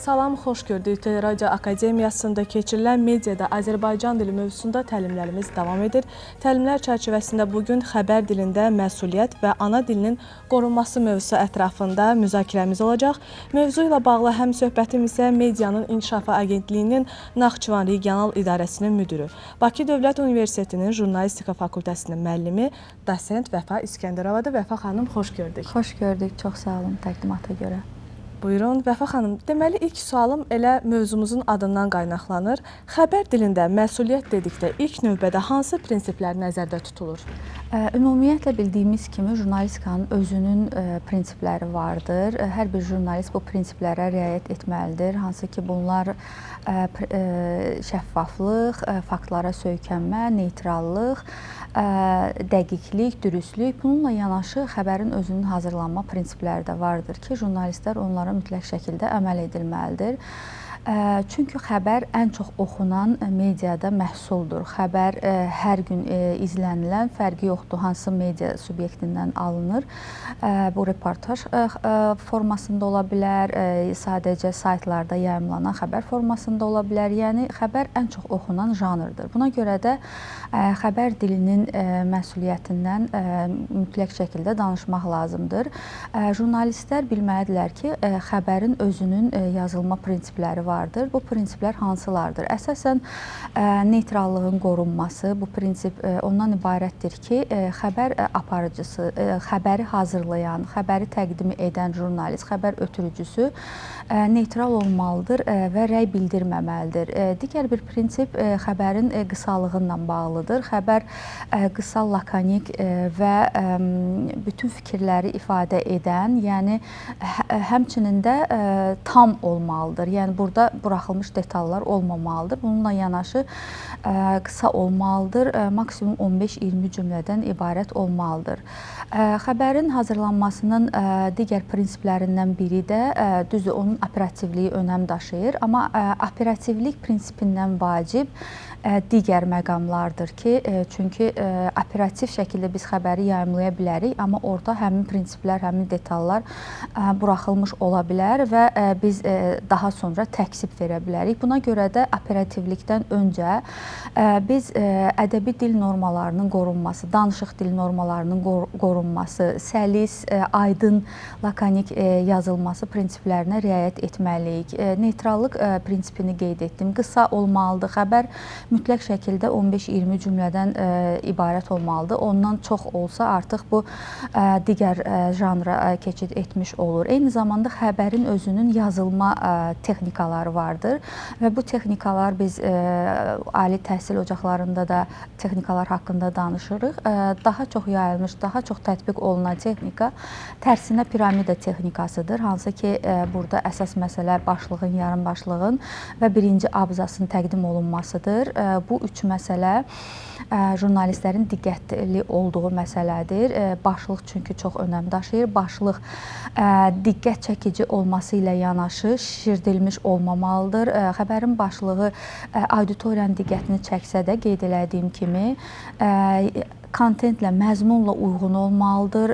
Salam, xoş gördük. Radio Akademiyasında keçirilən mediada Azərbaycan dili mövzusunda təlimlərimiz davam edir. Təlimlər çərçivəsində bugün xəbər dilində məsuliyyət və ana dilinin qorunması mövzusu ətrafında müzakirəmiz olacaq. Mövzu ilə bağlı həm söhbətim isə Medianın İnkişafı Agentliyinin Naxçıvan Regional İdarəsinin müdürü, Bakı Dövlət Universitetinin Jurnalistika Fakültəsinin müəllimi, dosent Vəfa İskəndərovadır. Vəfa xanım, xoş gördük. Xoş gördük, çox sağ olun təqdimata görə. Buyurun, Vəfa xanım. Deməli, ilk sualım elə mövzumuzun adından qaynaqlanır. Xəbər dilində məsuliyyət dedikdə ilk növbədə hansı prinsiplər nəzərdə tutulur? Ümumiyyətlə bildiyimiz kimi jurnalistikanın özünün prinsipləri vardır. Hər bir jurnalist bu prinsiplərə riayət etməlidir. Hansı ki, bunlar şəffaflıq, faktlara söykənmə, neytrallıq, dəqiqlik, dürüstlük. Bununla yanaşı xəbərin özünün hazırlanma prinsipləri də vardır ki, jurnalistlər onlara mütləq şəkildə əməl edilməlidir. Çünki xəbər ən çox oxunan mediada məhsuldur. Xəbər hər gün izlənilən, fərqi yoxdur hansı media subyektindən alınır. Bu reportaj formasında ola bilər, sadəcə saytlarda yayımlanan xəbər formasında ola bilər. Yəni, xəbər ən çox oxunan janrdır. Buna görə də xəbər dilinin məsuliyyətindən mütləq şəkildə danışmaq lazımdır. Jurnalistlər bilməlidirlər ki, xəbərin özünün yazılma prinsipləri vardır. Bu prinsiplər hansılardır? Əsasən, neytrallığın qorunması, bu prinsip ondan ibarətdir ki, xəbər aparıcısı, xəbəri hazırlayan, xəbəri təqdim edən jurnalist, xəbər ötürücüsü neytral olmalıdır və rəy bildirməməlidir. Digər bir prinsip xəbərin qısalığı ilə bağlıdır. Xəbər qısa, lakonik və bütün fikirləri ifadə edən, yəni həmçinin də tam olmalıdır. Yəni, burada buraxılmış detallar olmamalıdır. Bununla yanaşı qısa olmalıdır, maksimum 15-20 cümlədən ibarət olmalıdır. Xəbərin hazırlanmasının digər prinsiplərindən biri də düzdür, onun operativliyi önəm daşıyır, amma operativlik prinsipindən vacib digər məqamlardır ki, çünki operativ şəkildə biz xəbəri yayımlaya bilərik, amma orada həmin prinsiplər, həmin detallar buraxılmış ola bilər və biz daha sonra təksib verə bilərik. Buna görə də operativlikdən öncə biz ədəbi dil normalarının qorunması, danışıq dil normalarının qorunması, səlis, aydın, lakonik yazılması prinsiplərinə riayət etməliyik. Neytrallıq prinsipini qeyd etdim. Qısa olmalıdır. Xəbər mütləq şəkildə 15-20 cümlədən ibarət olmalıdır. Ondan çox olsa artıq bu digər janra keçid etmiş olur. Eyni zamanda xəbərin özünün yazılma texnikaları vardır və bu texnikalar biz ali təhsil ocaqlarında da texnikalar haqqında danışırıq. Daha çox yayılmış, daha çox tətbiq olunan texnika tərsinə piramida texnikasıdır. Hansı ki, burada əsas məsələ başlığın, yarımbaşlığın və birinci abzasın təqdim olunmasıdır. Bu üç məsələ jurnalistlərin diqqətli olduğu məsələdir. Başlıq çünki çox önəm daşıyır. Başlıq diqqət çəkici olması ilə yanaşı şişirdilmiş olmamalıdır. Xəbərin başlığı auditoriyanın diqqətini çəksə də qeyd elədiyim kimi kontentlə, məzmunla uyğun olmalıdır,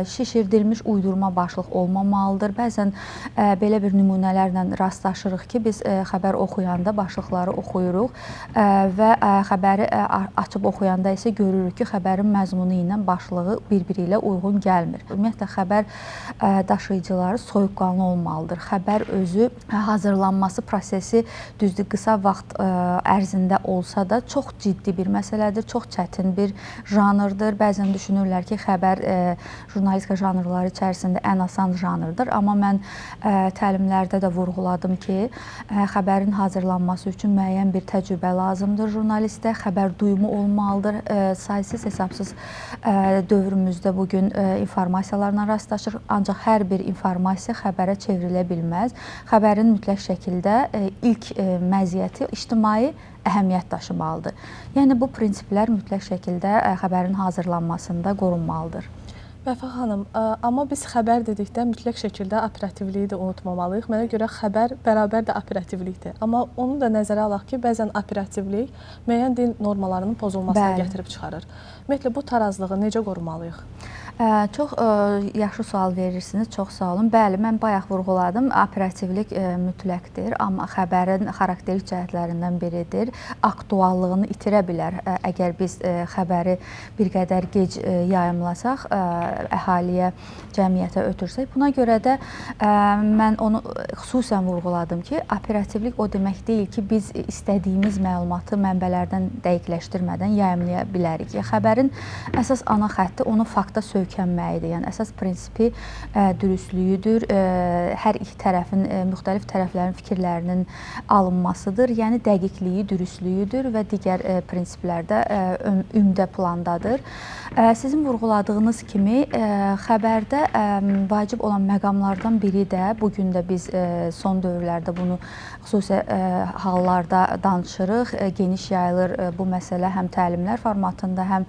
şişirdilmiş uydurma başlıq olmamalıdır. Bəzən belə bir nümunələrlə rastlaşırıq ki, biz xəbər oxuyanda başlıqları oxuyuruq və xəbəri açıb oxuyanda isə görürük ki, xəbərin məzmunu ilə başlığı bir-biri ilə uyğun gəlmir. Ümumiyyətlə, xəbər daşıyıcıları soyuqqanlı olmalıdır. Xəbər özü hazırlanması prosesi düzdür, qısa vaxt ərzində olsa da çox ciddi bir məsələdir, çox çətin bir janrdır. Bəzən düşünürlər ki, xəbər jurnalistika janrları içərisində ən asan janrdır. Amma mən təlimlərdə də vurğuladım ki, xəbərin hazırlanması üçün müəyyən bir təcrübə lazımdır jurnalistə. Xəbər duyumu olmalıdır. Saysız hesabsız dövrümüzdə bugün informasiyalarla rastlaşır. Ancaq hər bir informasiya xəbərə çevrilə bilməz. Xəbərin mütləq şəkildə ilk məziyyəti ictimai əhəmiyyət daşımalıdır. Yəni, bu prinsiplər mütləq şəkildə xəbərin hazırlanmasında qorunmalıdır. Vəfa xanım, amma biz xəbər dedikdə mütləq şəkildə operativliyi də unutmamalıyıq. Mənə görə xəbər bərabər də operativlikdir. Amma onu da nəzərə alaq ki, bəzən operativlik müəyyən dil normalarının pozulmasına gətirib çıxarır. Ümumiyyətlə, bu tarazlığı necə qorumalıyıq? Çox yaxşı sual verirsiniz, çox sağ olun. Bəli, mən bayaq vurğuladım, operativlik mütləqdir, amma xəbərin xarakterik cəhətlərindən biridir. Aktuallığını itirə bilər əgər biz xəbəri bir qədər gec yayımlasaq, əhaliyə, cəmiyyətə ötürsək. Buna görə də mən onu xüsusən vurğuladım ki, operativlik o demək deyil ki, biz istədiyimiz məlumatı mənbələrdən dəqiqləşdirmədən yayımlaya bilərik. Xəbərin əsas ana xətti onu fakta söykənməyidir. Yəni əsas prinsipi dürüstlüyüdür, hər iki tərəfin, müxtəlif tərəflərin fikirlərinin alınmasıdır. Yəni dəqiqliyi, dürüstlüyüdür və digər prinsiplər də ümdə plandadır. Sizin vurğuladığınız kimi xəbərdə vacib olan məqamlardan biri də bu gün də biz son dövrlərdə bunu xüsusi hallarda danışırıq, geniş yayılır bu məsələ həm təlimlər formatında, həm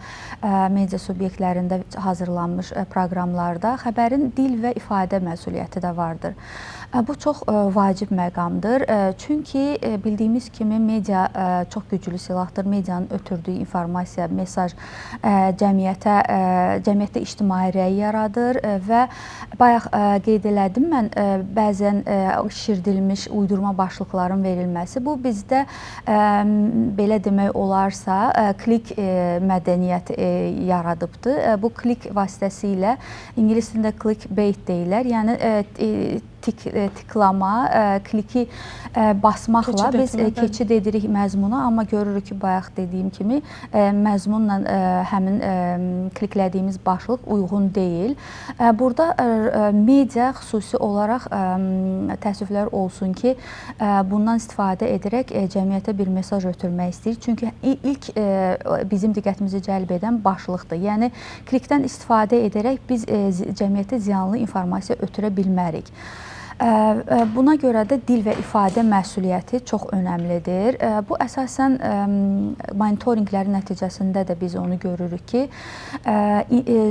media subyektlərində hazırlanmış proqramlarda xəbərin dil və ifadə məsuliyyəti də vardır. Bu çox vacib məqamdır. Çünki bildiyimiz kimi media çox güclü silahdır. Medianın ötürdüyü informasiya, mesaj cəmiyyətdə ictimai rəy yaradır və bayaq qeyd elədim mən, bəzən şişirdilmiş uydurma başlıqların verilməsi bu bizdə belə demək olarsa klik mədəniyyəti yaradıbdır. Bu klik vasitəsilə ingilis dilində clickbait deyirlər. Yəni tiklama, kliki basmaqla biz keçid edirik məzmuna, amma görürük ki, bayaq dediyim kimi məzmunla həmin kliklədiyimiz başlıq uyğun deyil. Burada media xüsusi olaraq təəssüflər olsun ki, bundan istifadə edərək cəmiyyətə bir mesaj ötürmək istəyir. Çünki ilk bizim diqqətimizi cəlb edən başlıqdır. Yəni klikdən istifadə edərək biz cəmiyyətə ziyanlı informasiya ötürə bilmərik. Buna görə də dil və ifadə məsuliyyəti çox önəmlidir. Bu əsasən monitorinqlərin nəticəsində də biz onu görürük ki,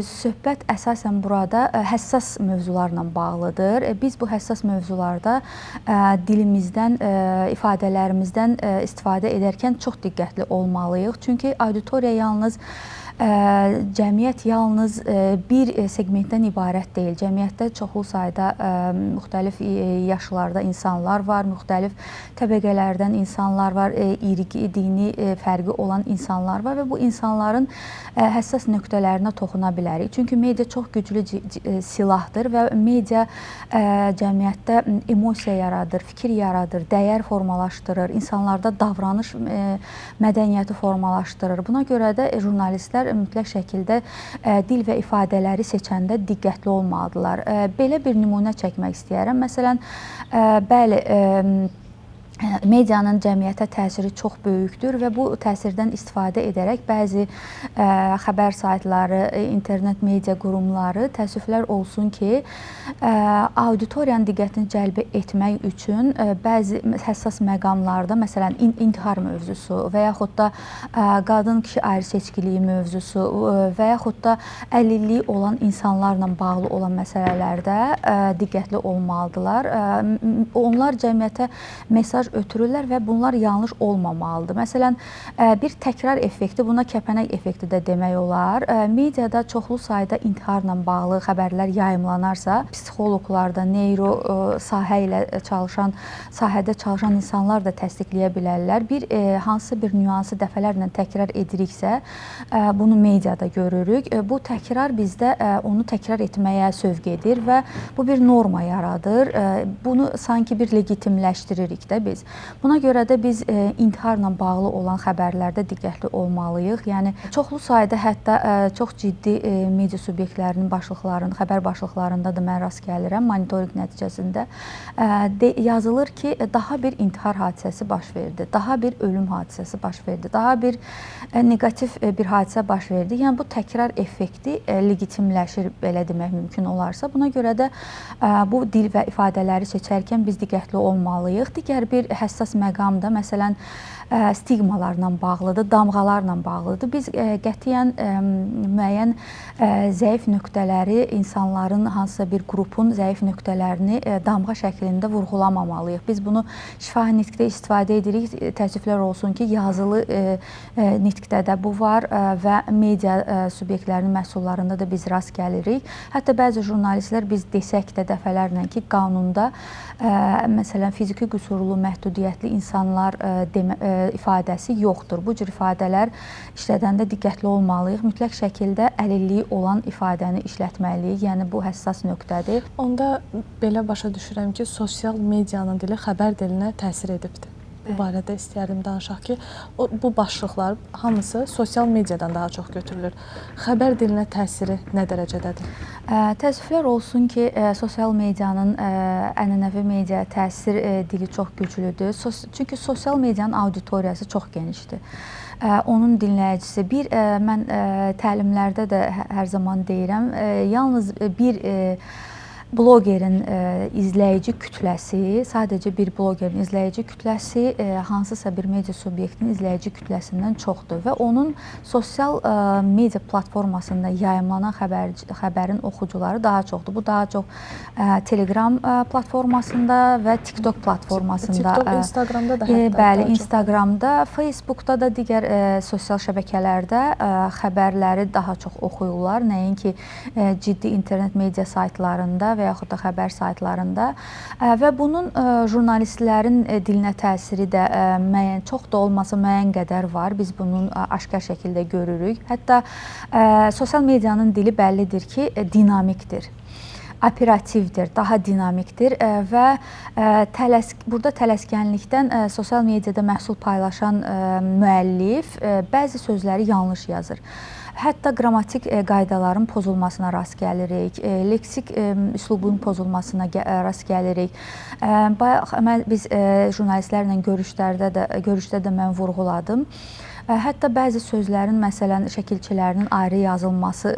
söhbət əsasən burada həssas mövzularla bağlıdır. Biz bu həssas mövzularda dilimizdən, ifadələrimizdən istifadə edərkən çox diqqətli olmalıyıq. Çünki auditoriya yalnız cəmiyyət yalnız bir segmentdən ibarət deyil. Cəmiyyətdə çoxlu sayda müxtəlif yaşlarda insanlar var, müxtəlif təbəqələrdən insanlar var, irqi, dini fərqi olan insanlar var və bu insanların həssas nöqtələrinə toxuna bilərik. Çünki media çox güclü silahdır və media cəmiyyətdə emosiya yaradır, fikir yaradır, dəyər formalaşdırır, insanlarda davranış mədəniyyəti formalaşdırır. Buna görə də jurnalistlər mütləq şəkildə dil və ifadələri seçəndə diqqətli olmalıdırlar. Belə bir nümunə çəkmək istəyərəm. Məsələn, bəli, medianın cəmiyyətə təsiri çox böyükdür və bu təsirdən istifadə edərək bəzi xəbər saytları, internet media qurumları təəssüflər olsun ki, auditoriyanın diqqətini cəlb etmək üçün bəzi həssas məqamlarda, məsələn, intihar mövzusu və yaxud da qadın-kişi ayrı-seçkiliyi mövzusu və yaxud da əlilliyi olan insanlarla bağlı olan məsələlərdə diqqətli olmalıdırlar. Onlar cəmiyyətə mesaj ötürürlər və bunlar yanlış olmamalıdır. Məsələn, bir təkrar effekti, buna kəpənək effekti də demək olar. Mediada çoxlu sayda intiharla bağlı xəbərlər yayımlanarsa, psixoloqlarda, neyro sahədə çalışan insanlar da təsdiqləyə bilərlər. Hansısa bir nüansı dəfələrlə təkrar ediriksə, bunu mediada görürük. Bu təkrar bizdə onu təkrar etməyə sövq edir və bu bir norma yaradır. Bunu sanki bir legitimləşdiririk də biz. Buna görə də biz intiharla bağlı olan xəbərlərdə diqqətli olmalıyıq. Yəni çoxlu sayda hətta çox ciddi media subyektlərinin başlıqlarının, xəbər başlıqlarında da mən rast gəlirəm. Monitorinq nəticəsində yazılır ki, daha bir intihar hadisəsi baş verdi, daha bir ölüm hadisəsi baş verdi, daha bir negativ bir hadisə baş verdi. Yəni bu təkrar effekti legitimləşir, belə demək mümkün olarsa. Buna görə də bu dil və ifadələri seçərkən biz diqqətli olmalıyıq. Digər bir həssas məqam da məsələn stigmalarla bağlıdır, damğalarla bağlıdır. Biz qətiyyən müəyyən zəif nöqtələri, insanların hansısa bir qrupun zəif nöqtələrini damğa şəklində vurğulamamalıyıq. Biz bunu şifahi nitqdə istifadə edirik. Təəssüflər olsun ki, yazılı nitqdə də bu var və media subyektlərinin məhsullarında da biz rast gəlirik. Hətta bəzi jurnalistlər biz desək də dəfələrlə ki, qanunda məsələn fiziki qüsurlu, məhdudiyyətli insanlar ifadəsi yoxdur. Bu cür ifadələr işlədəndə diqqətli olmalıyıq. Mütləq şəkildə əlilliyi olan ifadəni işlətməliyik. Yəni bu həssas nöqtədir. Onda belə başa düşürəm ki, sosial medianın dili xəbər dilinə təsir edibdir. Bu barədə istəyərdim danışaq ki, bu başlıqlar hamısı sosial mediadan daha çox götürülür. Xəbər dilinə təsiri nə dərəcədədir? Təəssüflər olsun ki, sosial medianın ənənəvi media təsir dili çox güclüdür. Çünki sosial medianın auditoriyası çox genişdir. Onun dinləyicisi mən təlimlərdə də hər zaman deyirəm, yalnız bir blogerin izləyici kütləsi, sadəcə bir blogerin izləyici kütləsi hansısa bir media subyektinin izləyici kütləsindən çoxdur və onun sosial media platformasında yayımlanan xəbərin oxucuları daha çoxdur. Bu daha çox Telegram platformasında və TikTok platformasında. TikTok, Instagramda da hətta. Bəli, Instagramda, Facebookda da digər sosial şəbəkələrdə xəbərləri daha çox oxuyurlar. Nəinki ciddi internet media saytlarında və yaxud da xəbər saytlarında və bunun jurnalistlərin dilinə təsiri də müəyyən, çox da olmasa müəyyən qədər var. Biz bunun aşkar şəkildə görürük. Hətta sosial medianın dili bəllidir ki, dinamikdir, operativdir, daha dinamikdir və burada tələskənlikdən sosial mediada məhsul paylaşan müəllif bəzi sözləri yanlış yazır. Hətta qrammatik qaydaların pozulmasına rast gəlirik, leksik üslubun pozulmasına rast gəlirik. Biz jurnalistlərlə görüşdə də mən vurğuladım. Hətta bəzi sözlərin, məsələn, şəkilçilərinin ayrı yazılması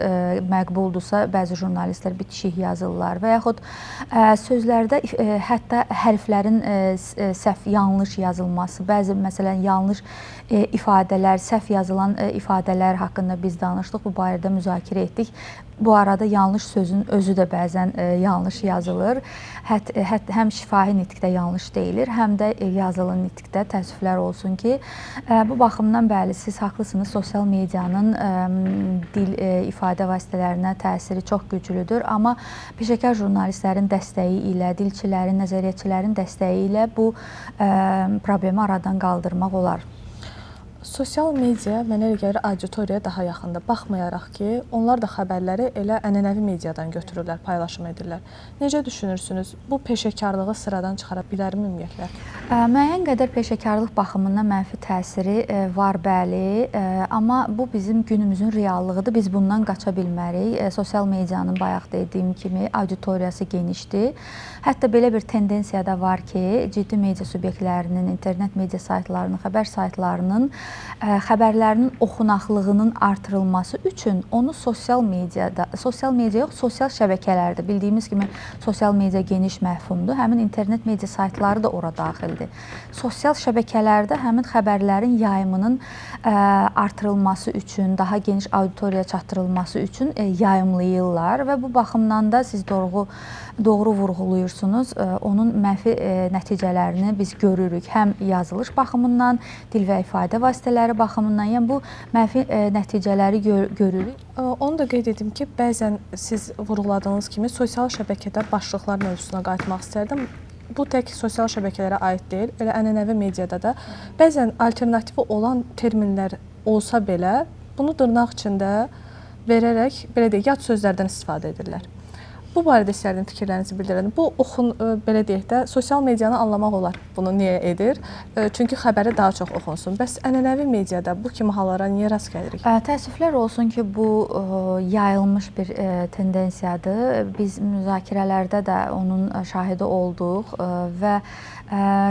məqbuldursa, bəzi jurnalistlər bitişik yazırlar və yaxud sözlərdə hətta hərflərin səhv, yanlış yazılması, bəzi, məsələn, yanlış ifadələr, səhv yazılan ifadələr haqqında biz danışdıq, bu barədə müzakirə etdik. Bu arada yanlış sözün özü də bəzən yanlış yazılır. Həm şifahi nitqdə yanlış deyilir, həm də yazılı nitqdə. Təəssüflər olsun ki, bu baxımdan bəli, siz haqlısınız. Sosial medianın dil ifadə vasitələrinə təsiri çox güclüdür. Amma peşəkar jurnalistlərin dəstəyi ilə, dilçilərin, nəzəriyyətçilərin dəstəyi ilə bu problemi aradan qaldırmaq olar. Sosial media mənə elə gəlir auditoriyaya daha yaxındır. Baxmayaraq ki, onlar da xəbərləri elə ənənəvi mediadan götürürlər, paylaşım edirlər. Necə düşünürsünüz? Bu peşəkarlığı sıradan çıxara bilərmi ümumiyyətlə? Müəyyən qədər peşəkarlıq baxımından mənfi təsiri var, bəli. Amma bu bizim günümüzün reallığıdır. Biz bundan qaça bilmərik. Sosial medianın bayaq dediyim kimi auditoriyası genişdir. Hətta belə bir tendensiya da var ki, ciddi media subyektlərinin, internet media saytlarının, xəbər saytlarının xəbərlərinin oxunaqlığının artırılması üçün onu sosial media yox, sosial şəbəkələrdə, bildiyimiz kimi sosial media geniş məfhumdur. Həmin internet media saytları da ora daxildir. Sosial şəbəkələrdə həmin xəbərlərin yayımının artırılması üçün, daha geniş auditoriyaya çatdırılması üçün yayımlayırlar və bu baxımdan da siz doğru vurğulayırsınız. Onun mənfi nəticələrini biz görürük. Həm yazılış baxımından, dil və ifadə vasitələri baxımından, yəni bu mənfi nəticələri görürük. Onu da qeyd edim ki, bəzən siz vurğuladığınız kimi sosial şəbəkədə başlıqlar mövzusuna qayıtmaq istərdim. Bu tək sosial şəbəkələrə aid deyil, elə ənənəvi mediada da bəzən alternativi olan terminlər olsa belə, bunu dırnaq içində verərək, belə deyək, yad sözlərdən istifadə edirlər. Bu barədə istərdim fikirlərinizi bildirəlim. Bu belə deyək də, sosial medianı anlamaq olar bunu niyə edir? Çünki xəbəri daha çox oxunsun. Bəs ənənəvi mediada bu kimi hallara niyə rast gəlirik? Təəssüflər olsun ki, bu yayılmış bir tendensiyadır. Biz müzakirələrdə də onun şahidi olduq və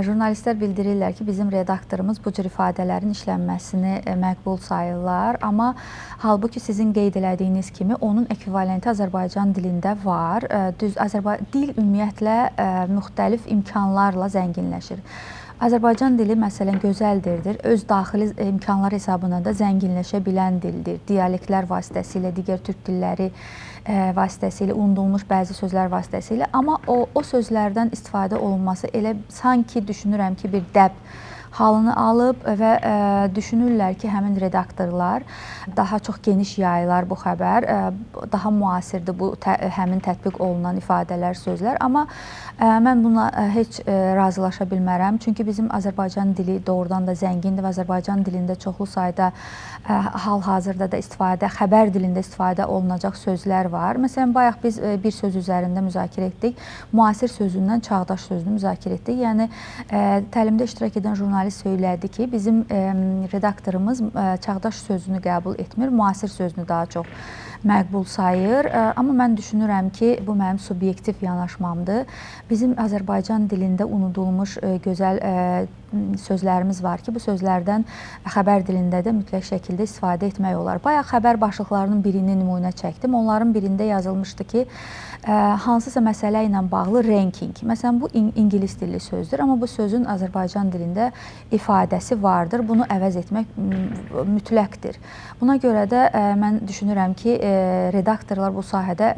jurnalistlər bildirirlər ki, bizim redaktorumuz bu cür ifadələrin işlənməsini məqbul sayırlar. Amma halbuki sizin qeyd elədiyiniz kimi onun ekvivalenti Azərbaycan dilində var. Dil ümumiyyətlə müxtəlif imkanlarla zənginləşir. Azərbaycan dili məsələn gözəldirdir. Öz daxili imkanları hesabına da zənginləşə bilən dildir. Dialektlər vasitəsilə, digər türk dilləri vasitəsilə, unudulmuş bəzi sözlər vasitəsilə, amma o sözlərdən istifadə olunması elə sanki düşünürəm ki, bir dəb halını alıb və düşünürlər ki, həmin redaktorlar daha çox geniş yayılar bu xəbər, daha müasirdir bu həmin tətbiq olunan ifadələr, sözlər, amma mən buna heç razılaşa bilmərəm. Çünki bizim Azərbaycan dili doğrudan da zəngindir və Azərbaycan dilində çoxlu sayda hal-hazırda da xəbər dilində istifadə olunacaq sözlər var. Məsələn, bayaq biz bir söz üzərində müzakirə etdik. Müasir sözündən çağdaş sözünü müzakirə etdik. Yəni təlimdə iştirak edən jurnalist söylədi ki, bizim redaktorumuz çağdaş sözünü qəbul etmir, müasir sözünü daha çox məqbul sayır. Amma mən düşünürəm ki, bu mənim subyektiv yanaşmamdır. Bizim Azərbaycan dilində unudulmuş gözəl sözlərimiz var ki, bu sözlərdən xəbər dilində də mütləq şəkildə istifadə etmək olar. Bayaq xəbər başlıqlarının birini nümunə çəkdim. Onların birində yazılmışdı ki, hansısa məsələ ilə bağlı ranking. Məsələn, bu ingilis dilli sözdür, amma bu sözün Azərbaycan dilində ifadəsi vardır. Bunu əvəz etmək mütləqdir. Buna görə də mən düşünürəm ki, redaktorlar bu sahədə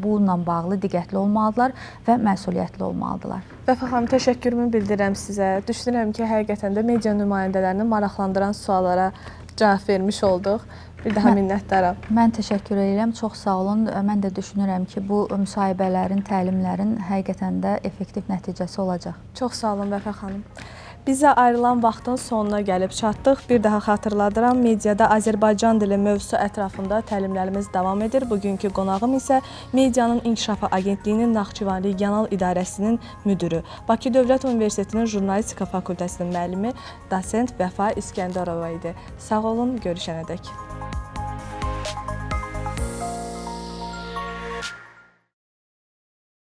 bununla bağlı diqqətli olmalıdırlar və məsuliyyətli olmalıdırlar. Vəfa xanım, təşəkkürümü bildirirəm sizə. Düşünürəm ki, həqiqətən də media nümayəndələrini maraqlandıran suallara cavab vermiş olduq. Bir daha minnətdaram. Mən təşəkkür edirəm. Çox sağ olun. Mən də düşünürəm ki, bu müsahibələrin, təlimlərin həqiqətən də effektiv nəticəsi olacaq. Çox sağ olun Vəfa xanım. Bizə ayrılan vaxtın sonuna gəlib çatdıq. Bir daha xatırladıram, mediada Azərbaycan dili mövzusu ətrafında təlimlərimiz davam edir. Bugünkü qonağım isə Medianın İnkişafı Agentliyinin Naxçıvan Regional İdarəsinin müdürü, Bakı Dövlət Universitetinin Jurnalistika Fakültəsinin müəllimi, dosent Vəfa İskəndərova idi. Sağ olun, görüşənədək.